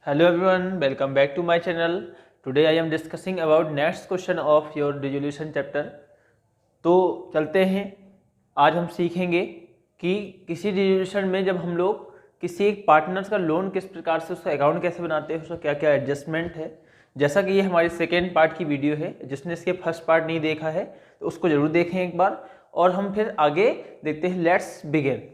Hello everyone, welcome back to my channel. Today I am discussing about next question of your resolution chapter. तो चलते हैं, आज हम सीखेंगे कि किसी रिजोल्यूशन में जब हम लोग किसी एक पार्टनर्स का लोन किस प्रकार से उसका अकाउंट कैसे बनाते हैं, उसका क्या क्या एडजस्टमेंट है। जैसा कि ये हमारी सेकेंड पार्ट की वीडियो है, जिसने इसके फर्स्ट पार्ट नहीं देखा है तो उसको जरूर देखें एक बार, और हम फिर आगे देखते हैं। Let's begin.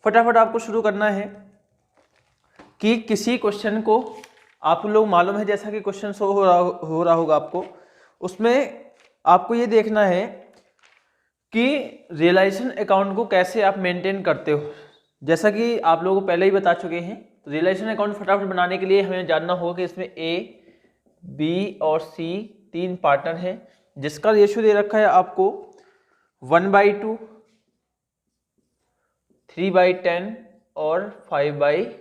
फटाफट आपको शुरू करना है कि किसी क्वेश्चन को आप लोग मालूम है, जैसा कि क्वेश्चन शो हो रहा होगा आपको, उसमें आपको ये देखना है कि रियलाइजेशन अकाउंट को कैसे आप मेंटेन करते हो। जैसा कि आप लोगों को पहले ही बता चुके हैं, तो रियलाइजेशन अकाउंट फटाफट बनाने के लिए हमें जानना होगा कि इसमें ए, बी और सी तीन पार्टनर हैं, जिसका रेशियो दे रखा है आपको 1/2, 3/10 और 1/5।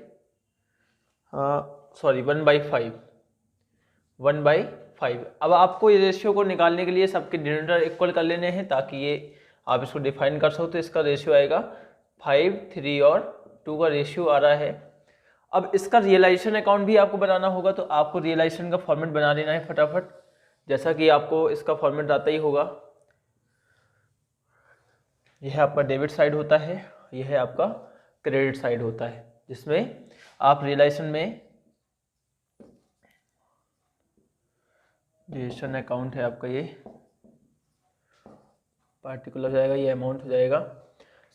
अब आपको ये रेशियो को निकालने के लिए सबके डिनोमिनेटर इक्वल कर लेने हैं, ताकि ये आप इसको डिफाइन कर सको। तो इसका रेशियो आएगा 5, 3 और 2 का रेशियो आ रहा है। अब इसका रियलाइजेशन अकाउंट भी आपको बनाना होगा, तो आपको रियलाइजेशन का फॉर्मेट बना लेना है फटाफट, जैसा कि आपको इसका फॉर्मेट आता ही होगा। यह आपका डेबिट साइड होता है, यह आपका क्रेडिट साइड होता है, जिसमें आप रियलाइजेशन में रियलाइजेशन अकाउंट है आपका, ये पार्टिकुलर हो जाएगा, ये अमाउंट हो जाएगा।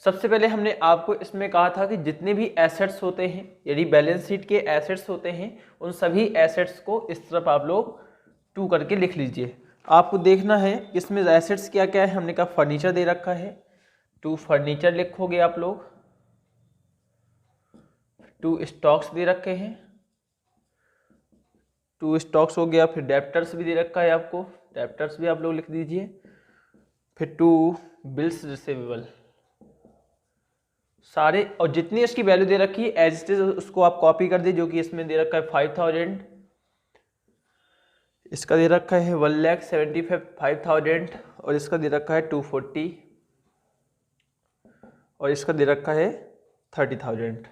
सबसे पहले हमने आपको इसमें कहा था कि जितने भी एसेट्स होते हैं, यदि बैलेंस शीट के एसेट्स होते हैं, उन सभी एसेट्स को इस तरफ आप लोग 2 करके लिख लीजिए। आपको देखना है इसमें एसेट्स क्या क्या है। हमने कहा फर्नीचर दे रखा है, 2 फर्नीचर लिखोगे आप लोग। 2 स्टॉक्स दे रखे हैं, 2 स्टॉक्स हो गया। फिर डेप्टर्स भी दे रखा है आपको, डेप्टर्स भी आप लोग लिख दीजिए। फिर 2 बिल्स रिसीवेबल सारे, और जितनी इसकी वैल्यू दे रखी है एज इट इज उसको आप कॉपी कर दीजिए। जो कि इसमें दे रखा है 5000, इसका दे रखा है 1,75,000 और इसका दे रखा है 240 और इसका दे रखा है 30,000।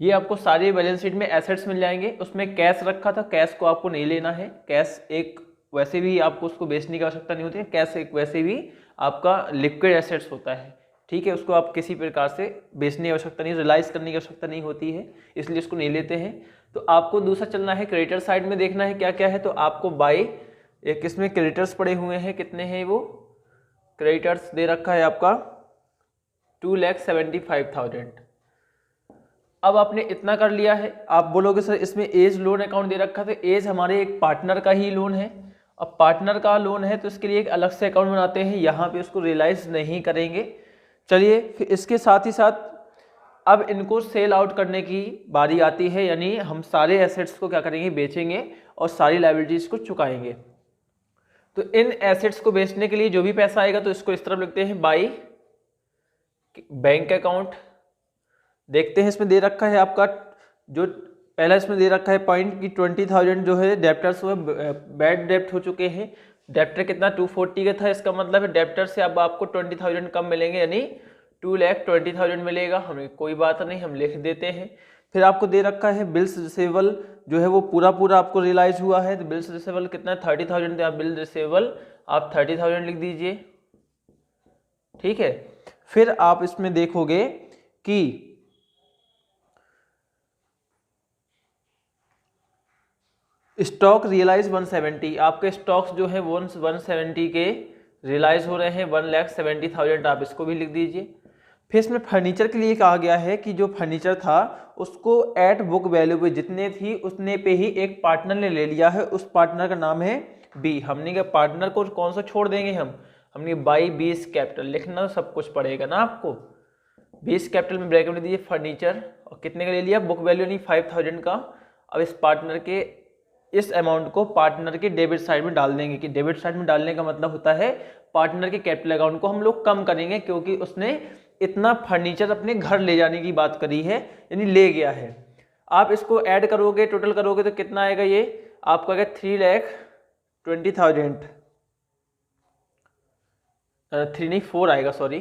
ये आपको सारे बैलेंस शीट में एसेट्स मिल जाएंगे। उसमें कैश रखा था, कैश को आपको नहीं लेना है। कैश एक वैसे भी आपको उसको बेचने की आवश्यकता नहीं होती है। कैश एक वैसे भी आपका लिक्विड एसेट्स होता है, ठीक है। उसको आप किसी प्रकार से बेचने की आवश्यकता नहीं, रियलाइज करने की आवश्यकता नहीं होती है, इसलिए उसको नहीं लेते हैं। तो आपको दूसरा चलना है क्रेडिटर साइड में, देखना है क्या क्या है। तो आपको बाई एक इसमें क्रेडिटर्स पड़े हुए हैं, कितने हैं वो क्रेडिटर्स दे रखा है आपका 2,75,000। अब आपने इतना कर लिया है। आप बोलोगे सर इसमें एज लोन अकाउंट दे रखा था, एज हमारे एक पार्टनर का ही लोन है। अब पार्टनर का लोन है तो इसके लिए एक अलग से अकाउंट बनाते हैं, यहाँ पे उसको रियलाइज नहीं करेंगे। चलिए फिर इसके साथ ही साथ अब इनको सेल आउट करने की बारी आती है, यानी हम सारे एसेट्स को क्या करेंगे, बेचेंगे और सारी लायबिलिटीज को चुकाएंगे। तो इन एसेट्स को बेचने के लिए जो भी पैसा आएगा, तो इसको इस तरफ लिखते हैं बाई बैंक अकाउंट। देखते हैं इसमें दे रखा है आपका, जो पहला इसमें दे रखा है पॉइंट की 20,000 जो है डेप्टर्स वो बैड डेप्ट हो चुके हैं। डेप्टर कितना 240 का था, इसका मतलब है डेप्टर से अब आपको 20,000 कम मिलेंगे, यानी 2,20,000 मिलेगा। हमें कोई बात नहीं, हम लिख देते हैं। फिर आपको दे रखा है बिल्स रिसीवेबल, जो है वो पूरा आपको रियलाइज हुआ है। तो बिल्स रिसीवेबल कितना है 30,000, आप बिल रिसीवेबल आप 30,000 लिख दीजिए, ठीक है। फिर आप इसमें देखोगे कि स्टॉक रियलाइज 170, आपके स्टॉक्स जो है 170 के रियलाइज हो रहे हैं 1,70,000, आप इसको भी लिख दीजिए। फिर इसमें फर्नीचर के लिए कहा गया है कि जो फर्नीचर था उसको एट बुक वैल्यू पे जितने थी उतने पे ही एक पार्टनर ने ले लिया है, उस पार्टनर का नाम है बी। हमने क्या पार्टनर को कौन सा छोड़ देंगे, हमने बाई बीस कैपिटल लिखना, सब कुछ पड़ेगा ना आपको। बीस कैपिटल में ब्रैकेट में दीजिए फर्नीचर, और कितने का ले लिया, बुक वैल्यू नहीं 5,000 का। अब इस पार्टनर के इस अमाउंट को पार्टनर के डेबिट साइड में डाल देंगे, कि डेबिट साइड में डालने का मतलब होता है पार्टनर के कैपिटल अकाउंट को हम लोग कम करेंगे, क्योंकि उसने इतना फर्नीचर अपने घर ले जाने की बात करी है, यानी ले गया है। आप इसको ऐड करोगे, टोटल करोगे तो कितना आएगा, ये आपका आएगा 3,20,000। 3 नहीं 4 आएगा, सॉरी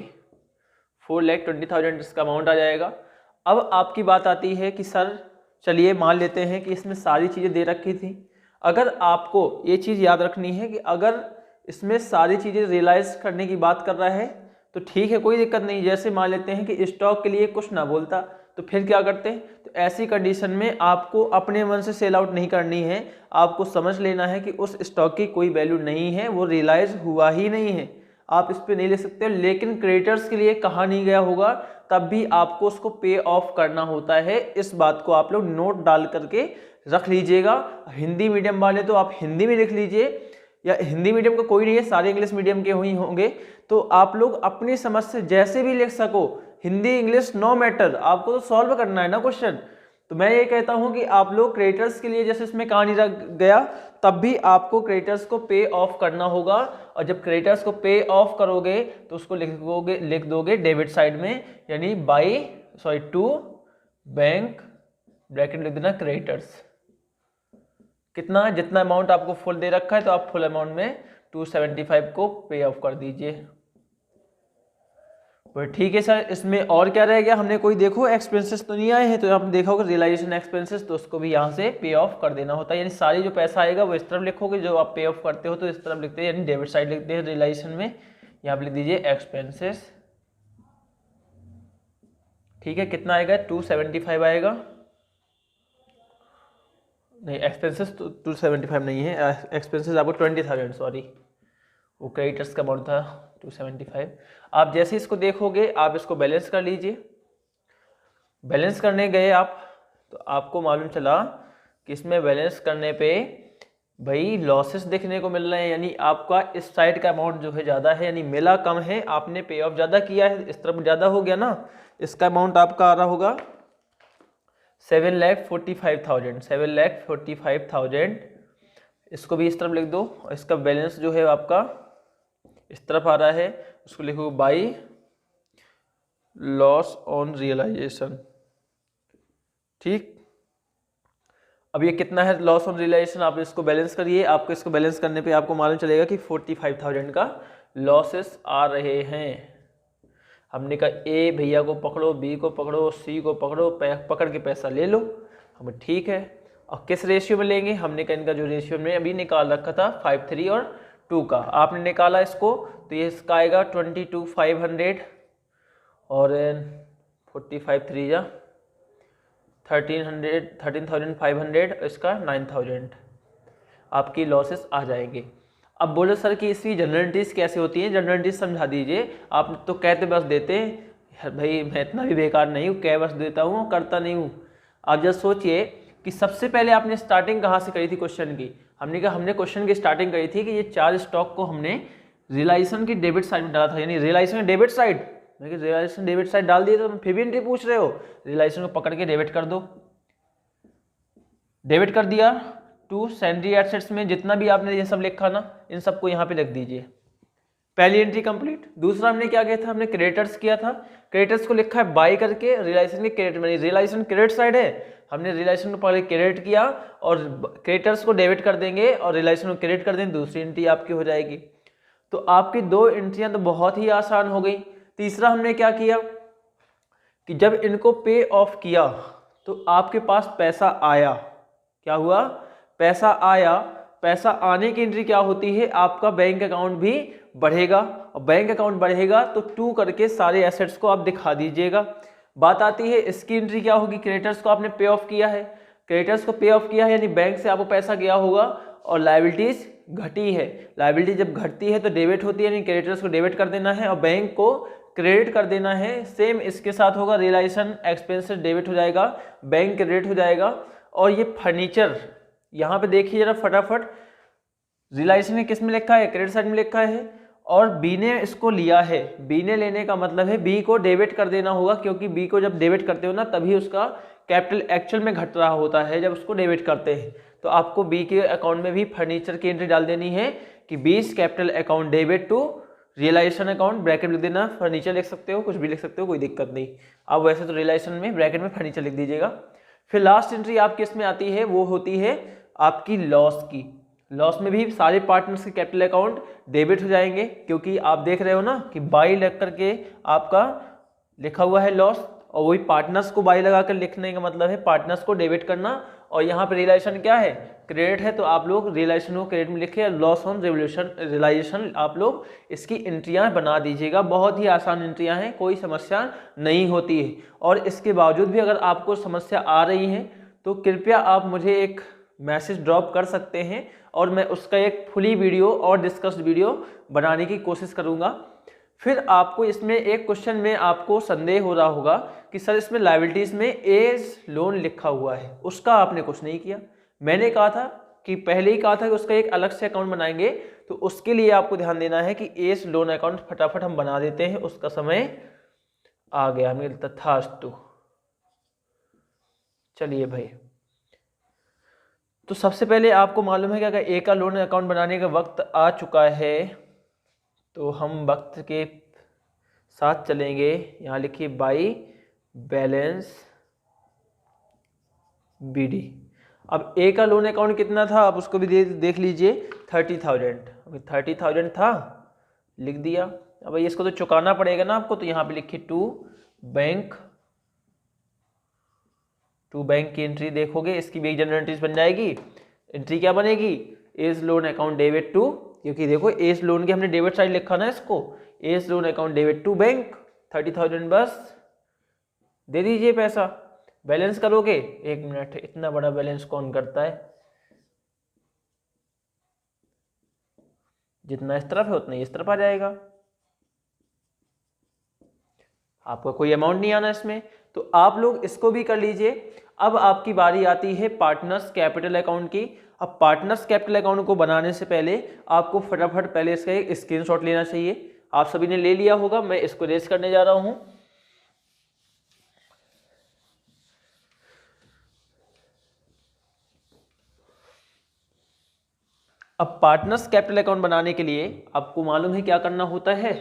4,20,000 इसका अमाउंट आ जाएगा। अब आपकी बात आती है कि सर चलिए मान लेते हैं कि इसमें सारी चीज़ें दे रखी थी। अगर आपको ये चीज़ याद रखनी है कि अगर इसमें सारी चीज़ें रियलाइज करने की बात कर रहा है तो ठीक है, कोई दिक्कत नहीं। जैसे मान लेते हैं कि स्टॉक के लिए कुछ ना बोलता तो फिर क्या करते हैं, तो ऐसी कंडीशन में आपको अपने मन से सेल आउट नहीं करनी है। आपको समझ लेना है कि उस स्टॉक की कोई वैल्यू नहीं है, वो रियलाइज हुआ ही नहीं है, आप इस पे नहीं ले सकते। लेकिन क्रिएटर्स के लिए कहा नहीं गया होगा, तब भी आपको उसको पे ऑफ करना होता है। इस बात को आप लोग नोट डाल करके रख लीजिएगा। हिंदी मीडियम वाले तो आप हिंदी में लिख लीजिए, या हिंदी मीडियम का कोई नहीं है, सारे इंग्लिश मीडियम के ही होंगे, तो आप लोग अपनी समझ से जैसे भी लिख सको, हिंदी इंग्लिश नो मैटर, आपको तो सॉल्व करना है ना क्वेश्चन। तो मैं ये कहता हूं कि आप लोग क्रिएटर्स के लिए जैसे इसमें कहानी रख गया, तब भी आपको क्रिएटर्स को पे ऑफ करना होगा। और जब क्रिएटर्स को पे ऑफ करोगे तो उसको लिख दोगे डेबिट साइड में, यानी टू बैंक ब्रैकेट लिख देना क्रिएटर्स। कितना, जितना अमाउंट आपको फुल दे रखा है तो आप फुल अमाउंट में 275 को पे ऑफ कर दीजिए। ठीक है सर, इसमें और क्या रह गया, हमने कोई देखो एक्सपेंसेस तो नहीं आए हैं, तो आपने देखा होगा रियलाइजेशन एक्सपेंसेस, तो उसको भी यहाँ से पे ऑफ कर देना होता है। यानी सारी जो पैसा आएगा वो इस तरफ लिखोगे, जो आप पे ऑफ करते हो तो इस तरफ लिखते हैं, यानी डेबिट साइड लिखते हैं रियलाइजेशन में, यहाँ पे लिख दीजिए एक्सपेंसेस। ठीक है, कितना आएगा 275 आएगा, नहीं एक्सपेंसेस तो 275 नहीं है, एक्सपेंसेस आपको 20,000, सॉरी वो क्रेडिटर्स का अमाउंट था 275। आप जैसे इसको देखोगे आप इसको बैलेंस कर लीजिए। बैलेंस करने गए आप तो आपको मालूम चला कि इसमें बैलेंस करने पे भाई लॉसेस देखने को मिल रहे हैं, यानी आपका इस साइड का अमाउंट जो है ज़्यादा है, यानी मिला कम है, आपने पे ऑफ ज़्यादा किया है, इस तरफ ज़्यादा हो गया ना। इसका अमाउंट आपका आ रहा होगा 7,45,000, 7,45,000। इसको भी इस तरफ लिख दो, और इसका बैलेंस जो है आपका इस तरफ आ रहा है, उसको लिखो बाई लॉस ऑन रियलाइजेशन। ठीक, अब ये कितना है लॉस ऑन रियलाइजेशन, आप इसको बैलेंस करिए। आपको इसको बैलेंस करने पे आपको मालूम चलेगा कि 45,000 का लॉसेस आ रहे हैं। हमने कहा ए भैया को पकड़ो, बी को पकड़ो, सी को पकड़ो, पकड़ के पैसा ले लो। हम ठीक है, और किस रेशियो में लेंगे, हमने कहा इनका जो रेशियो में अभी निकाल रखा था 5:3 और 2 का, आपने निकाला इसको, तो ये इसका आएगा 22,500 और 45 3 जा 13,500, इसका 9,000 आपकी लॉसेस आ जाएंगे। अब बोलो सर कि इसकी जनरलिटीज कैसे होती हैं, जनरलिटीज समझा दीजिए। आप तो कहते बस देते हैं, भाई मैं इतना भी बेकार नहीं हूँ, कह बस देता हूँ, करता नहीं हूँ। आप जब सोचिए कि सबसे पहले आपने स्टार्टिंग कहाँ से करी थी क्वेश्चन की, हमने कहा हमने क्वेश्चन की स्टार्टिंग करी थी कि ये 4 स्टॉक को हमने रियलाइजेशन की डेबिट साइड में डाला था, यानी realisation debit side, realisation debit side डाल दिए तो फिर भी एंट्री पूछ रहे हो, रियलाइजेशन को पकड़ के डेबिट कर दो। डेबिट कर दिया टू सैंड्री एसेट्स में, जितना भी आपने ये सब लिखा ना, इन सबको यहाँ पे रख दीजिए। पहली एंट्री कंप्लीट। दूसरा हमने क्या किया था, हमने क्रेडिटर्स किया था, क्रेडिटर्स को लिखा है बाय करके, रियलाइजेशन के क्रेडिट में, रियलाइजेशन क्रेडिट साइड है, हमने रियलाइजेशन को पहले क्रेडिट किया और क्रेडिटर्स को डेबिट कर देंगे और रियलाइजेशन को क्रेडिट कर देंगे, दूसरी एंट्री आपकी हो जाएगी। तो आपकी 2 एंट्रियां तो बहुत ही आसान हो गई। तीसरा हमने क्या किया कि जब इनको पे ऑफ किया तो आपके पास पैसा आया, क्या हुआ, पैसा आया। पैसा आने की एंट्री क्या होती है, आपका बैंक अकाउंट भी बढ़ेगा, और बैंक अकाउंट बढ़ेगा तो 2 करके सारे एसेट्स को आप दिखा दीजिएगा। बात आती है इसकी एंट्री क्या होगी, क्रेडिटर्स को आपने पे ऑफ किया है, क्रेडिटर्स को पे ऑफ किया है यानी बैंक से आपको पैसा गया होगा और लायबिलिटीज घटी है। लायबिलिटी जब घटती है तो डेबिट होती है, यानी क्रेडिटर्स को डेबिट कर देना है और बैंक को क्रेडिट कर देना है। सेम इसके साथ होगा, रियलाइजेशन एक्सपेंसेस डेबिट हो जाएगा, बैंक क्रेडिट हो जाएगा। और ये फर्नीचर यहाँ पे देखिए जरा फटाफट, रियलाइजेशन ने किस में लिखा है, क्रेडिट साइड में लिखा है, और बी ने इसको लिया है। बी ने लेने का मतलब है बी को डेबिट कर देना होगा, क्योंकि बी को जब डेबिट करते हो ना तभी उसका कैपिटल एक्चुअल में घट रहा होता है जब उसको डेबिट करते हैं। तो आपको बी के अकाउंट में भी फर्नीचर की एंट्री डाल देनी है कि बीस capital account debit to realisation account, bracket लिख देना, फर्नीचर लिख सकते हो, कुछ भी लिख सकते हो, कोई दिक्कत नहीं। अब वैसे तो रियलाइजेशन में ब्रैकेट में फर्नीचर लिख दीजिएगा। फिर लास्ट एंट्री आपकी इसमें आती है, वो होती है आपकी लॉस की। लॉस में भी सारे पार्टनर्स के कैपिटल अकाउंट डेबिट हो जाएंगे, क्योंकि आप देख रहे हो ना कि बाई लग करके आपका लिखा हुआ है लॉस, और वही पार्टनर्स को बाई लगा कर लिखने का मतलब है पार्टनर्स को डेबिट करना, और यहाँ पे रियलाइजेशन क्या है, क्रेडिट है, तो आप लोग रियलाइजेशन को क्रेडिट में लिखे, लॉस ऑन रियलाइजेशन आप लोग इसकी एंट्रियाँ बना दीजिएगा। बहुत ही आसान एंट्रियाँ हैं, कोई समस्या नहीं होती है। और इसके बावजूद भी अगर आपको समस्या आ रही है तो कृपया आप मुझे एक मैसेज ड्रॉप कर सकते हैं, और मैं उसका एक फुली वीडियो और डिस्कस्ड वीडियो बनाने की कोशिश करूँगा। फिर आपको इसमें एक क्वेश्चन में आपको संदेह हो रहा होगा कि सर इसमें लायबिलिटीज में एज लोन लिखा हुआ है, उसका आपने कुछ नहीं किया। मैंने कहा था कि पहले ही कहा था कि उसका एक अलग से अकाउंट बनाएंगे, तो उसके लिए आपको ध्यान देना है कि एज लोन अकाउंट फटाफट हम बना देते हैं, उसका समय आ गया हमें तथास्तु। चलिए भाई, तो सबसे पहले आपको मालूम है कि अगर ए का लोन अकाउंट बनाने का वक्त आ चुका है तो हम वक्त के साथ चलेंगे। यहाँ लिखिए बाई बैलेंस बीडी। अब ए का लोन अकाउंट कितना था आप उसको भी देख लीजिए, 30,000। अभी 30,000 था, लिख दिया। अब भाई इसको तो चुकाना पड़ेगा ना आपको, तो यहाँ पे लिखिए टू बैंक की एंट्री देखोगे, इसकी भी एक जनरल एंट्रीज बन जाएगी। एंट्री क्या बनेगी, as loan account debit to, क्योंकि देखो एज लोन के हमने डेबिट साइड लिखा ना इसको, as loan account debit to bank 30,000, बस दे दीजिए पैसा। बैलेंस करोगे, एक मिनट, इतना बड़ा बैलेंस कौन करता है, जितना इस तरफ है उतना ही इस तरफ आ जाएगा, आपका कोई अमाउंट नहीं आना इसमें, तो आप लोग इसको भी कर लीजिए। अब आपकी बारी आती है पार्टनर्स कैपिटल अकाउंट की। अब पार्टनर्स कैपिटल अकाउंट को बनाने से पहले आपको फटाफट पहले इसका एक स्क्रीनशॉट लेना चाहिए। आप सभी ने ले लिया होगा, मैं इसको रेस करने जा रहा हूं। अब पार्टनर्स कैपिटल अकाउंट बनाने के लिए आपको मालूम है क्या करना होता है।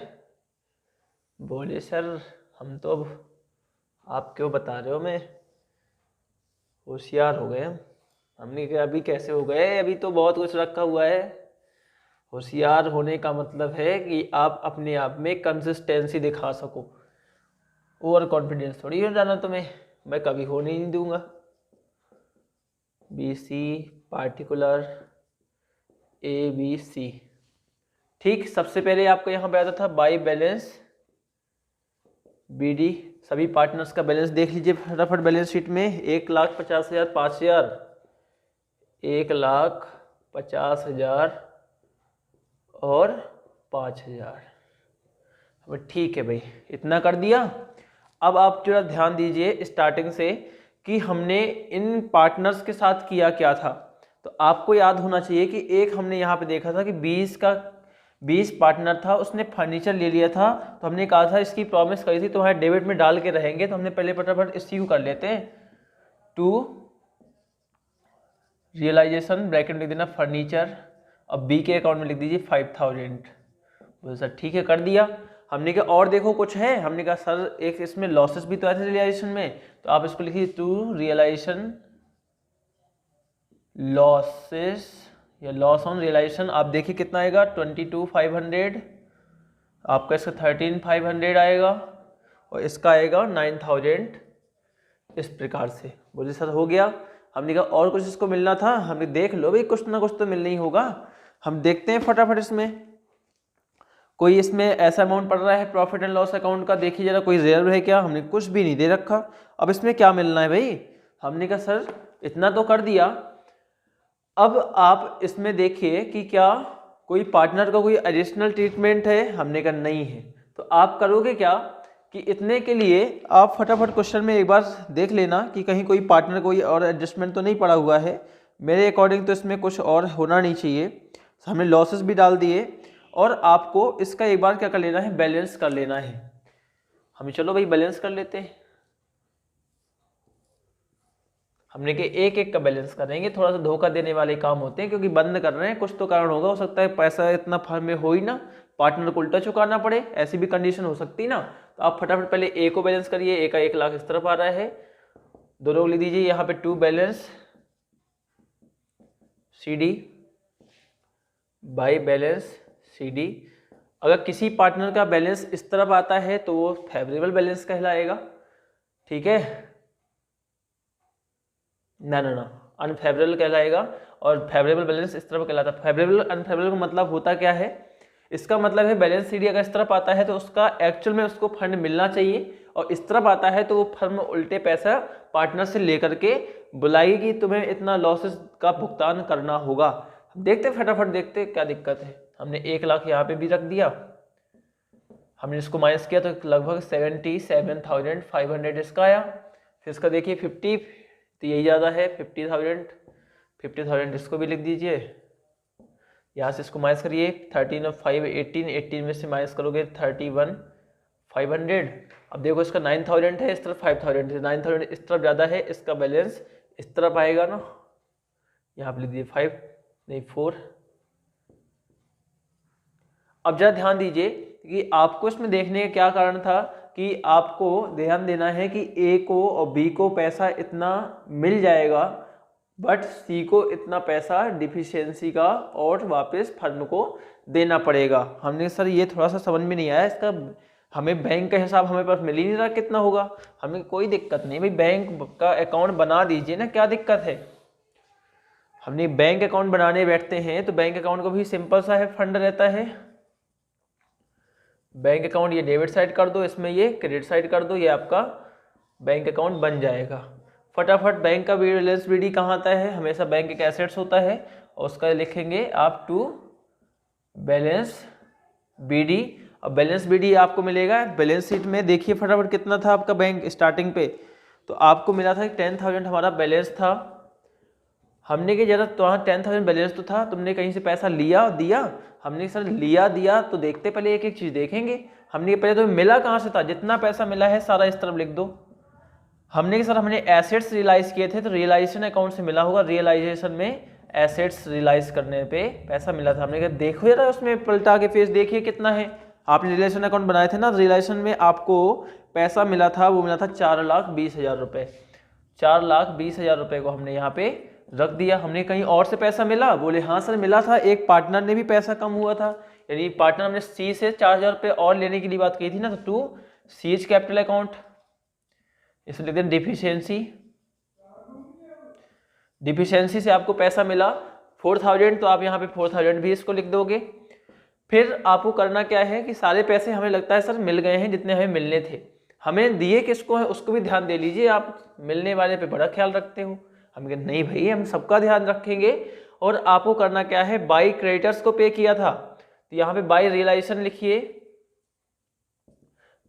बोले सर हम तो अब आप क्यों बता रहे हो, मैं होशियार हो गए हमने कहा अभी कैसे हो गए, अभी तो बहुत कुछ रखा हुआ है। होशियार होने का मतलब है कि आप अपने आप में कंसिस्टेंसी दिखा सको, ओवर कॉन्फिडेंस थोड़ी हो जाना तुम्हें, मैं कभी होने नहीं दूंगा। BC पार्टिकुलर ABC, ठीक। सबसे पहले आपको यहाँ पे आता था बाई बैलेंस BD, सभी पार्टनर्स का बैलेंस देख लीजिए फटाफट बैलेंस शीट में। 1,50,000, 5,000, 1,50,000 और 5,000। अब ठीक है भाई, इतना कर दिया। अब आप जरा ध्यान दीजिए स्टार्टिंग से कि हमने इन पार्टनर्स के साथ किया क्या था। तो आपको याद होना चाहिए कि एक हमने यहाँ पे देखा था कि 20 पार्टनर था, उसने फर्नीचर ले लिया था, तो हमने कहा था इसकी प्रॉमिस करी थी तुम्हारे डेबिट में डाल के रहेंगे, तो हमने पहले फटाफट इसी को कर लेते हैं। टू रियलाइजेशन ब्रैकेट लिख देना फर्नीचर, अब बी के अकाउंट में लिख दीजिए 5,000। बोले सर ठीक है कर दिया। हमने कहा और देखो कुछ है, हमने कहा सर एक इसमें लॉसेस भी तो आए थे रियलाइजेशन में, तो आप इसको लिखिए टू रियलाइजेशन लॉसेस या लॉस ऑन रियलाइजेशन। आप देखिए कितना आएगा, 22,500, आपका इसका 13,500 आएगा, और इसका आएगा 9,000। इस प्रकार से बोलिए सर हो गया। हमने कहा और कुछ इसको मिलना था, हमने देख लो भाई कुछ ना कुछ तो मिलना ही होगा। हम देखते हैं फटाफट इसमें कोई इसमें ऐसा अमाउंट पड़ रहा है प्रॉफिट एंड लॉस अकाउंट का, देखिए जरा कोई रिजर्व है क्या, हमने कुछ भी नहीं दे रखा। अब इसमें क्या मिलना है भाई, हमने कहा सर इतना तो कर दिया। अब आप इसमें देखिए कि क्या कोई पार्टनर का कोई एडिशनल ट्रीटमेंट है, हमने कहा नहीं है। तो आप करोगे क्या कि इतने के लिए आप फटाफट क्वेश्चन में एक बार देख लेना कि कहीं कोई पार्टनर कोई और एडजस्टमेंट तो नहीं पड़ा हुआ है। मेरे अकॉर्डिंग तो इसमें कुछ और होना नहीं चाहिए। हमने लॉसेस भी डाल दिए, और आपको इसका एक बार क्या कर लेना है, बैलेंस कर लेना है। हम चलो भाई बैलेंस कर लेते हैं। हमने के एक एक का बैलेंस करेंगे, थोड़ा सा धोखा देने वाले काम होते हैं क्योंकि बंद कर रहे हैं, कुछ तो कारण होगा, हो सकता है पैसा इतना फर्म में हो ही ना, पार्टनर को उल्टा चुकाना पड़े, ऐसी भी कंडीशन हो सकती ना। तो आप फटाफट पहले ए को बैलेंस करिए, ए का 1 लाख इस तरफ आ रहा है, दोनों लिख दीजिए यहाँ पे to balance CD by balance CD। अगर किसी पार्टनर का बैलेंस इस तरफ आता है तो वो फेवरेबल बैलेंस कहलाएगा, ठीक है, ना अनफेवरेबल कहलाएगा। और फेवरेबल बैलेंस इस तरफ कहलाता है। फेवरेबल अनफेवरेबल का मतलब होता क्या है, इसका मतलब है बैलेंस CD अगर इस तरफ आता है तो उसका एक्चुअल में उसको फंड मिलना चाहिए, और इस तरफ आता है तो वो फर्म उल्टे पैसा पार्टनर से लेकर के बुलाएगी कि तुम्हें इतना लॉसेस का भुगतान करना होगा। देखते फटाफट देखते क्या दिक्कत है। हमने 1 लाख यहाँ पे भी रख दिया, हमने इसको माइनस किया तो लगभग 77,500 इसका आया। फिर इसका देखिए 50, तो यही ज़्यादा है 50,000 इसको भी लिख दीजिए। यहाँ से इसको माइनस करिए 13 और 5 18 में से माइनस करोगे 31,500। अब देखो इसका 9,000 है, इस तरफ 5,000 है, 9,000 इस तरफ ज़्यादा है, इसका बैलेंस इस तरफ आएगा ना, यहाँ पे लिख दीजिए 5 नहीं 4। अब जरा ध्यान दीजिए कि आपको इसमें देखने का क्या कारण था कि आपको ध्यान देना है कि ए को और बी को पैसा इतना मिल जाएगा, बट सी को इतना पैसा डिफिशियंसी का और वापस फर्म को देना पड़ेगा। हमने सर ये थोड़ा सा समझ में नहीं आया, इसका हमें बैंक का हिसाब हमें पास मिल ही नहीं रहा कितना होगा। हमें कोई दिक्कत नहीं भाई, बैंक का अकाउंट बना दीजिए ना, क्या दिक्कत है। हमने बैंक अकाउंट बनाने बैठते हैं तो बैंक अकाउंट को भी सिंपल सा है, फंड रहता है। बैंक अकाउंट ये डेबिट साइड कर दो, इसमें ये क्रेडिट साइड कर दो, ये आपका बैंक अकाउंट बन जाएगा फटाफट। बैंक का बैलेंस BD कहाँ आता है, हमेशा बैंक एक एसेट्स होता है और उसका लिखेंगे आप टू बैलेंस BD। अब बैलेंस BD आपको मिलेगा बैलेंस शीट में। देखिए फटाफट कितना था आपका बैंक स्टार्टिंग पे, तो आपको मिला था 10,000 हमारा बैलेंस था। हमने कि जरा तो 10,000 बैलेंस तो था, तुमने कहीं से पैसा लिया दिया, हमने सर लिया दिया तो देखते पहले एक एक चीज देखेंगे। हमने पहले तो मिला कहाँ से था, जितना पैसा मिला है सारा इस तरफ लिख दो। हमने सर हमने एसेट्स रियलाइज किए थे तो रियलाइजेशन अकाउंट से मिला होगा, रियलाइजेशन में एसेट्स रियलाइज करने पे पैसा मिला था। हमने कहा देखो यार उसमें पलटा के फेस देखिए कितना है। आपने रियलाइजेशन अकाउंट बनाए थे ना, रियलाइजेशन में आपको पैसा मिला था, वो मिला था 4,20,000 रुपये। 4,20,000 रुपये को हमने यहाँ पे रख दिया। हमने कहीं और से पैसा मिला, बोले हाँ सर मिला था, एक पार्टनर ने भी पैसा कम हुआ था, यानी पार्टनर हमने सी से 4,000 रुपये और लेने की बात की थी ना, तो टू सीएच कैपिटल अकाउंट, इसमें लिखते हैं डिफिशियंसी से आपको पैसा मिला 4,000, तो आप यहाँ पे 4,000 भी इसको लिख दोगे। फिर आपको करना क्या है कि सारे पैसे हमें लगता है सर मिल गए हैं जितने हमें मिलने थे, हमें दिए किसको है उसको भी ध्यान दे लीजिए। आप मिलने वाले पे बड़ा ख्याल रखते हो, हम कहते नहीं भाई हम सबका ध्यान रखेंगे। और आपको करना क्या है, बाई क्रेडिटर्स को पे किया था तो यहाँ पे बाई रियलाइजेशन लिखिए।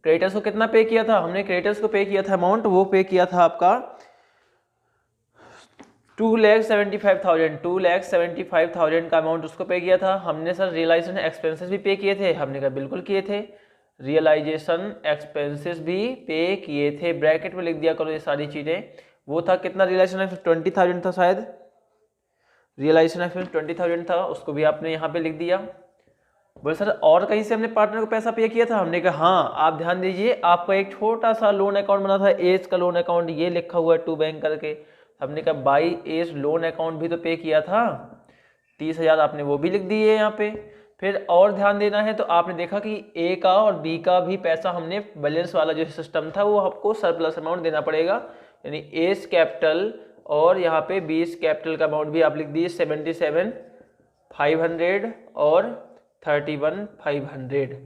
क्रेडिटर्स को कितना पे किया था, हमने क्रेडिटर्स को पे किया था अमाउंट, वो पे किया था आपका 2,75,000 का अमाउंट उसको पे किया था। हमने सर रियलाइजेशन एक्सपेंसेस भी पे किए थे, हमने कहा बिल्कुल किए थे, रियलाइजेशन एक्सपेंसेस भी पे किए थे, ब्रैकेट में लिख दिया करो ये सारी चीज़ें। वो था कितना रियलाइजेशन एक्सपेंस 20,000 था शायद, रियलाइजेशन एक्सपेंस 20,000 था, उसको भी आपने यहाँ पे लिख दिया। बोले सर और कहीं से हमने पार्टनर को पैसा पे किया था, हमने कहा हाँ आप ध्यान दीजिए, आपका एक छोटा सा लोन अकाउंट बना था एज का लोन अकाउंट, ये लिखा हुआ है टू बैंक करके, हमने कहा बाई एज लोन अकाउंट भी तो पे किया था 30,000, आपने वो भी लिख दिए यहाँ पे। फिर और ध्यान देना है तो आपने देखा कि ए का और बी का भी पैसा हमने बैलेंस वाला जो सिस्टम था वो आपको सरप्लस अमाउंट देना पड़ेगा, यानी एज कैपिटल और यहाँ पे बीस कैपिटल का अमाउंट भी आप लिख दीजिए 77,500 और 31,500।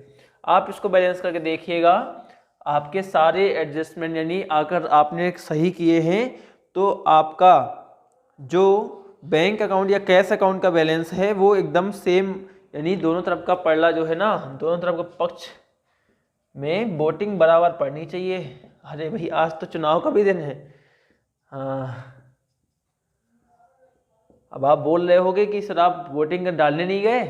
आप इसको बैलेंस करके देखिएगा, आपके सारे एडजस्टमेंट यानी अगर आपने सही किए हैं तो आपका जो बैंक अकाउंट या कैश अकाउंट का बैलेंस है वो एकदम सेम, यानी दोनों तरफ का पलड़ा जो है ना, दोनों तरफ का पक्ष में वोटिंग बराबर पड़नी चाहिए। अरे भाई आज तो चुनाव का भी दिन है। हाँ अब आप बोल रहे होगे कि सर आप वोटिंग डालने नहीं गए,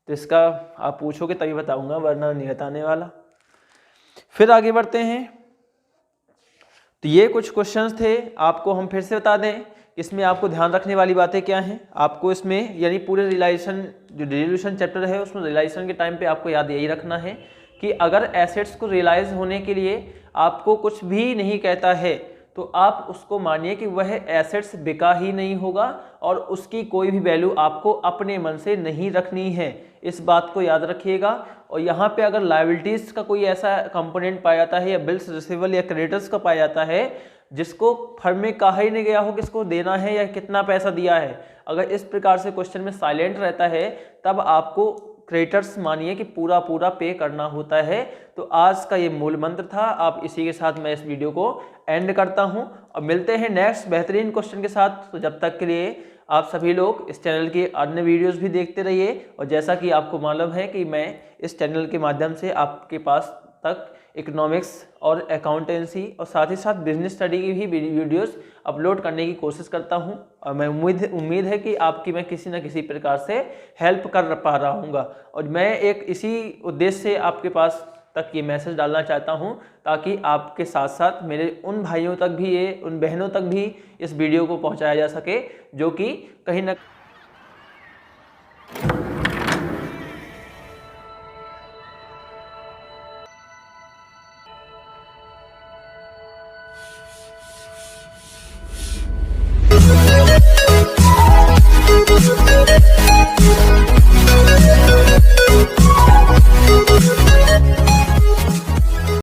तो इसका आप पूछोगे तभी बताऊंगा, वरना नहीं बताने वाला। फिर आगे बढ़ते हैं। तो ये कुछ क्वेश्चंस थे, आपको हम फिर से बता दें इसमें आपको ध्यान रखने वाली बातें क्या हैं। आपको इसमें यानी पूरे रियलाइजेशन जो डिसोल्यूशन चैप्टर है उसमें रियलाइजेशन के टाइम पे आपको याद यही रखना है कि अगर एसेट्स को रियलाइज होने के लिए आपको कुछ भी नहीं कहता है तो आप उसको मानिए कि वह एसेट्स बिका ही नहीं होगा और उसकी कोई भी वैल्यू आपको अपने मन से नहीं रखनी है। इस बात को याद रखिएगा। और यहाँ पे अगर लायबिलिटीज का कोई ऐसा कंपोनेंट पाया जाता है या बिल्स रिसीवेबल या क्रेडिटर्स का पाया जाता है जिसको फर्म में कहा ही नहीं गया हो किसको देना है या कितना पैसा दिया है, अगर इस प्रकार से क्वेश्चन में साइलेंट रहता है तब आपको क्रेडिटर्स मानिए कि पूरा पूरा पे करना होता है। तो आज का ये मूल मंत्र था। आप इसी के साथ मैं इस वीडियो को एंड करता हूं और मिलते हैं नेक्स्ट बेहतरीन क्वेश्चन के साथ। तो जब तक के लिए आप सभी लोग इस चैनल के अन्य वीडियोस भी देखते रहिए और जैसा कि आपको मालूम है कि मैं इस चैनल के माध्यम से आपके पास तक इकोनॉमिक्स और अकाउंटेंसी और साथ ही साथ बिजनेस स्टडी की भी वीडियोस अपलोड करने की कोशिश करता हूं और मैं उम्मीद है कि आपकी मैं किसी न किसी प्रकार से हेल्प कर पा रहा हूँगा। और मैं एक इसी उद्देश्य से आपके पास तक ये मैसेज डालना चाहता हूं ताकि आपके साथ साथ मेरे उन भाइयों तक भी उन बहनों तक भी इस वीडियो को पहुंचाया जा सके जो कि कहीं ना